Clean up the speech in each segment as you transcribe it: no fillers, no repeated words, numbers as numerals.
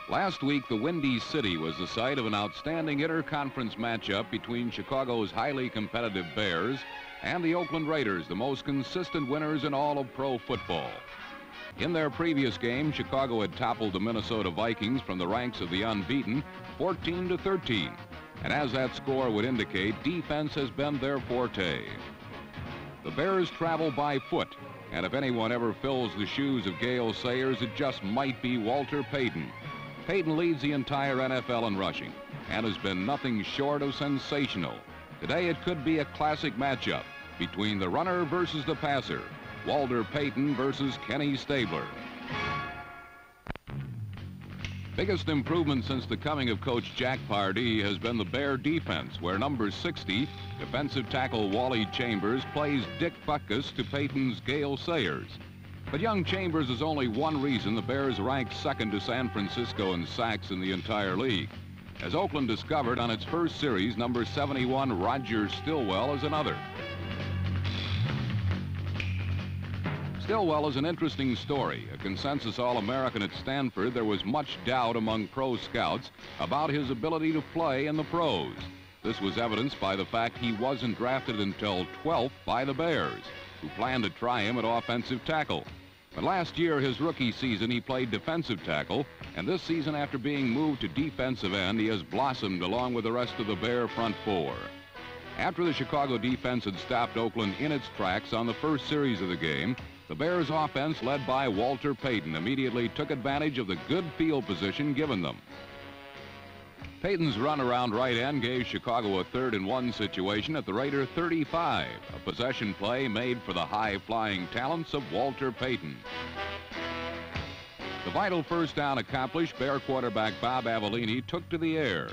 Last week, the Windy City was the site of an outstanding interconference matchup between Chicago's highly competitive Bears and the Oakland Raiders, the most consistent winners in all of pro football. In their previous game, Chicago had toppled the Minnesota Vikings from the ranks of the unbeaten 14-13. And as that score would indicate, defense has been their forte. The Bears travel by foot, and if anyone ever fills the shoes of Gale Sayers, it just might be Walter Payton. Payton leads the entire NFL in rushing and has been nothing short of sensational. Today it could be a classic matchup between the runner versus the passer, Walter Payton versus Kenny Stabler. Biggest improvement since the coming of Coach Jack Pardee has been the Bear defense, where number 60, defensive tackle Wally Chambers, plays Dick Butkus to Payton's Gale Sayers. But young Chambers is only one reason the Bears ranked second to San Francisco in sacks in the entire league. As Oakland discovered on its first series, number 71, Roger Stillwell, is another. Stillwell is an interesting story. A consensus All-American at Stanford, there was much doubt among pro scouts about his ability to play in the pros. This was evidenced by the fact he wasn't drafted until 12th by the Bears, who planned to try him at offensive tackle. But last year, his rookie season, he played defensive tackle, and this season, after being moved to defensive end, he has blossomed along with the rest of the Bear front four. After the Chicago defense had stopped Oakland in its tracks on the first series of the game, the Bears offense, led by Walter Payton, immediately took advantage of the good field position given them. Payton's run around right end gave Chicago a 3rd-and-1 situation at the Raider 35, a possession play made for the high-flying talents of Walter Payton. The vital first down accomplished, Bear quarterback Bob Avellini took to the air.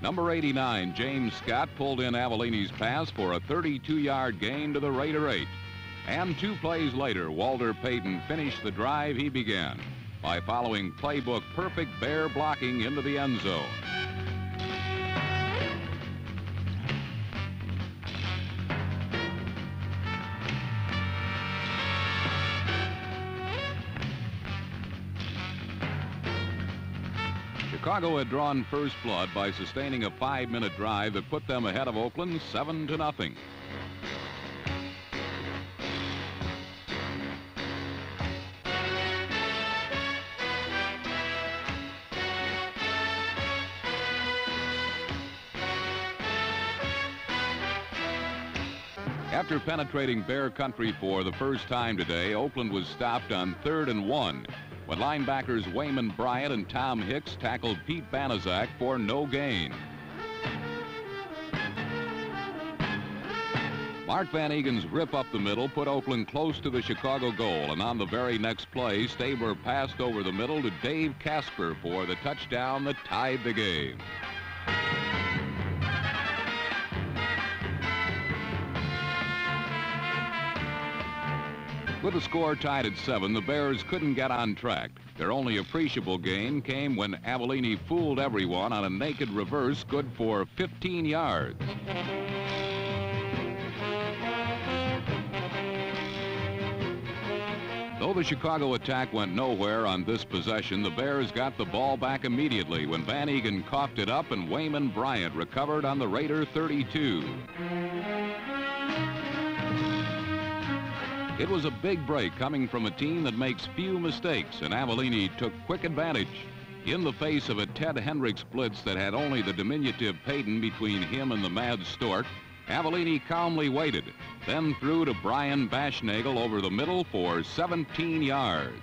Number 89, James Scott, pulled in Avellini's pass for a 32-yard gain to the Raider 8. And 2 plays later, Walter Payton finished the drive he began by following playbook perfect Bear blocking into the end zone. Chicago had drawn first blood by sustaining a 5-minute drive that put them ahead of Oakland 7-0. After penetrating Bear country for the first time today, Oakland was stopped on 3rd-and-1. When linebackers Wayman Bryant and Tom Hicks tackled Pete Banaszak for no gain. Mark Van Egen's rip up the middle put Oakland close to the Chicago goal, and on the very next play, Stabler passed over the middle to Dave Casper for the touchdown that tied the game. With the score tied at 7, the Bears couldn't get on track. Their only appreciable gain came when Avellini fooled everyone on a naked reverse good for 15 yards. Though the Chicago attack went nowhere on this possession, the Bears got the ball back immediately when Van Egen coughed it up and Wayman Bryant recovered on the Raider 32. It was a big break coming from a team that makes few mistakes, and Avellini took quick advantage. In the face of a Ted Hendricks blitz that had only the diminutive Payton between him and the Mad Stork, Avellini calmly waited, then threw to Brian Bashnagel over the middle for 17 yards.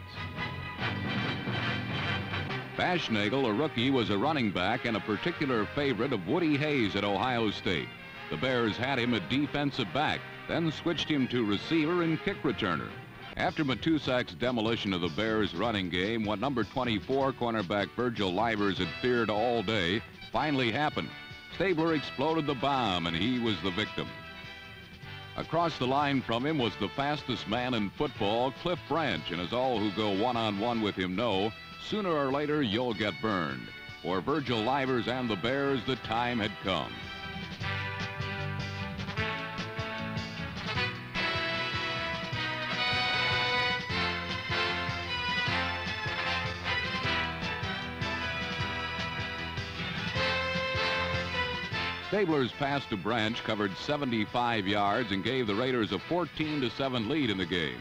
Bashnagel, a rookie, was a running back and a particular favorite of Woody Hayes at Ohio State. The Bears had him at defensive back, then switched him to receiver and kick returner. After Matusak's demolition of the Bears' running game, what number 24 cornerback Virgil Livers had feared all day finally happened. Stabler exploded the bomb, and he was the victim. Across the line from him was the fastest man in football, Cliff Branch, and as all who go one-on-one with him know, sooner or later you'll get burned. For Virgil Livers and the Bears, the time had come. Stabler's pass to Branch covered 75 yards and gave the Raiders a 14-7 lead in the game.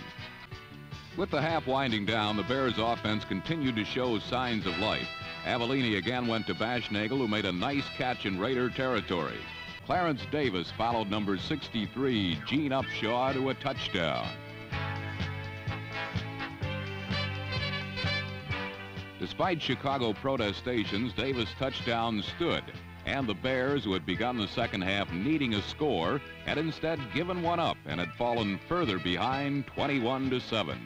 With the half winding down, the Bears offense continued to show signs of life. Avellini again went to Bashnagel, who made a nice catch in Raider territory. Clarence Davis followed number 63, Gene Upshaw, to a touchdown. Despite Chicago protestations, Davis' touchdown stood, and the Bears, who had begun the second half needing a score, had instead given one up and had fallen further behind 21-7.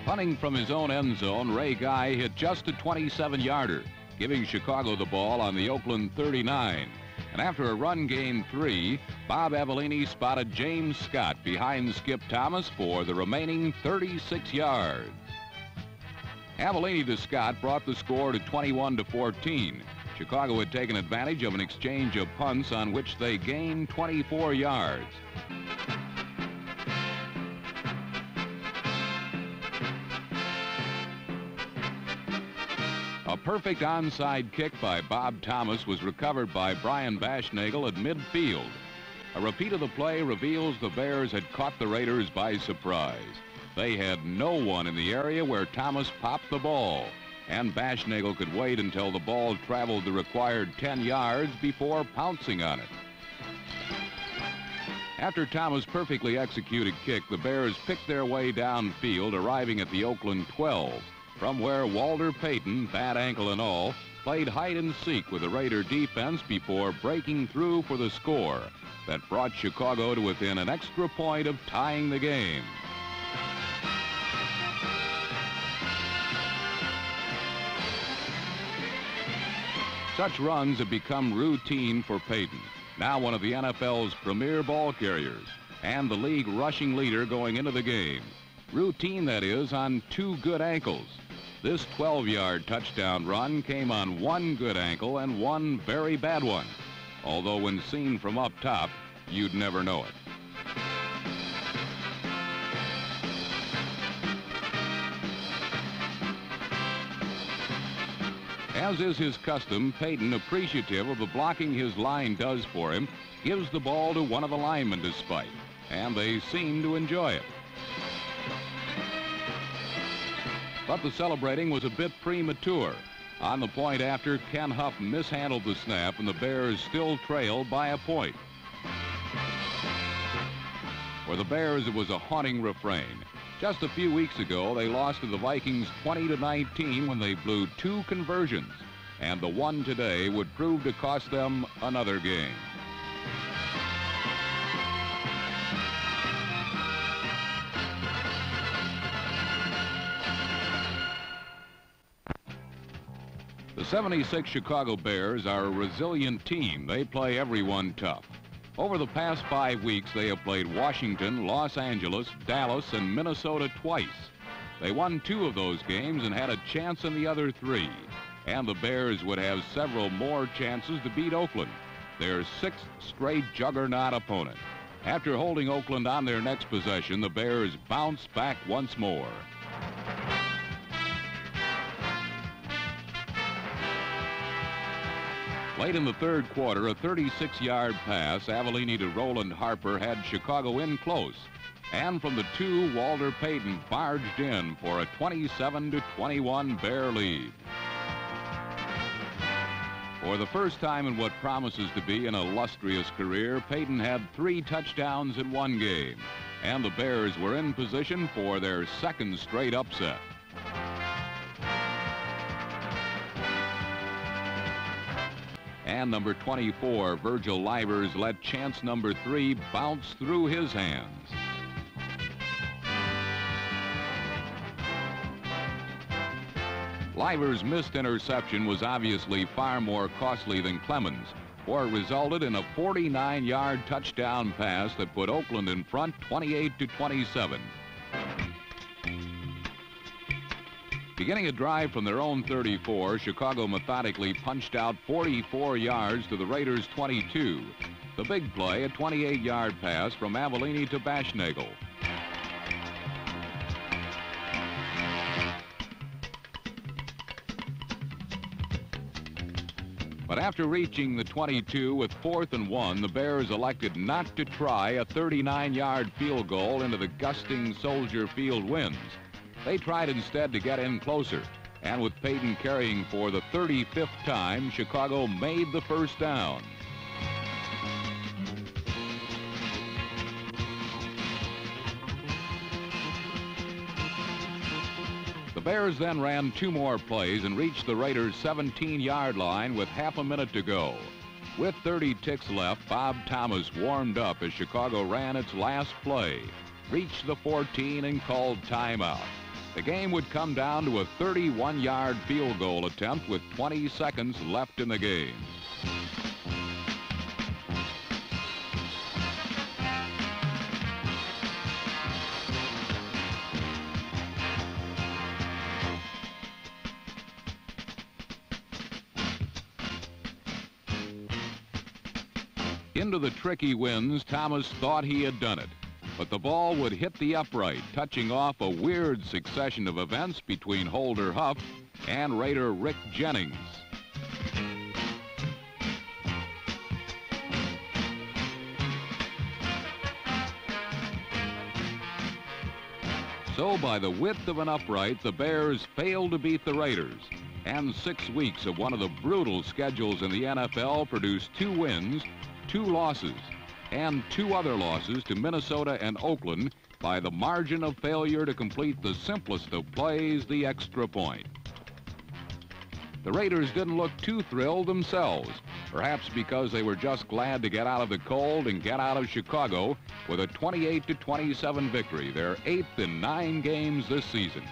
Punting from his own end zone, Ray Guy hit just a 27-yarder, giving Chicago the ball on the Oakland 39. And after a run gain 3, Bob Avellini spotted James Scott behind Skip Thomas for the remaining 36 yards. Avellini to Scott brought the score to 21-14. Chicago had taken advantage of an exchange of punts on which they gained 24 yards. A perfect onside kick by Bob Thomas was recovered by Brian Bashnagel at midfield. A repeat of the play reveals the Bears had caught the Raiders by surprise. They had no one in the area where Thomas popped the ball, and Bashnagel could wait until the ball traveled the required 10 yards before pouncing on it. After Thomas' perfectly executed kick, the Bears picked their way downfield, arriving at the Oakland 12. From where Walter Payton, bad ankle and all, played hide and seek with the Raider defense before breaking through for the score that brought Chicago to within an extra point of tying the game. Such runs have become routine for Payton, now one of the NFL's premier ball carriers and the league rushing leader going into the game. Routine, that is, on 2 good ankles. This 12-yard touchdown run came on 1 good ankle and 1 very bad one, although when seen from up top, you'd never know it. As is his custom, Payton, appreciative of the blocking his line does for him, gives the ball to one of the linemen to spike, and they seem to enjoy it. But the celebrating was a bit premature. On the point after, Ken Huff mishandled the snap, and the Bears still trailed by a point. For the Bears, it was a haunting refrain. Just a few weeks ago, they lost to the Vikings 20-19 when they blew 2 conversions, and the one today would prove to cost them another game. The 76 Chicago Bears are a resilient team. They play everyone tough. Over the past 5 weeks, they have played Washington, Los Angeles, Dallas, and Minnesota twice. They won 2 of those games and had a chance in the other 3. And the Bears would have several more chances to beat Oakland, their 6th straight juggernaut opponent. After holding Oakland on their next possession, the Bears bounced back once more. Late in the third quarter, a 36-yard pass, Avellini to Roland Harper, had Chicago in close. And from the 2, Walter Payton barged in for a 27-21 Bear lead. For the first time in what promises to be an illustrious career, Payton had 3 touchdowns in one game. And the Bears were in position for their 2nd straight upset. And number 24, Virgil Livers, let chance number 3 bounce through his hands. Livers' missed interception was obviously far more costly than Clemens, for it resulted in a 49-yard touchdown pass that put Oakland in front 28-27. Beginning a drive from their own 34, Chicago methodically punched out 44 yards to the Raiders' 22. The big play, a 28-yard pass from Avellini to Bashnagel. After reaching the 22 with 4th and 1, the Bears elected not to try a 39-yard field goal into the gusting Soldier Field winds. They tried instead to get in closer, and with Payton carrying for the 35th time, Chicago made the first down. The Bears then ran 2 more plays and reached the Raiders' 17-yard line with half a minute to go. With 30 ticks left, Bob Thomas warmed up as Chicago ran its last play, reached the 14 and called timeout. The game would come down to a 31-yard field goal attempt with 20 seconds left in the game. Into the tricky winds, Thomas thought he had done it, but the ball would hit the upright, touching off a weird succession of events between Holder Huff and Raider Rick Jennings. So by the width of an upright, the Bears failed to beat the Raiders, and 6 weeks of one of the brutal schedules in the NFL produced 2 wins, 2 losses, and 2 other losses to Minnesota and Oakland by the margin of failure to complete the simplest of plays, the extra point. The Raiders didn't look too thrilled themselves, perhaps because they were just glad to get out of the cold and get out of Chicago with a 28-27 victory, their 8th in 9 games this season.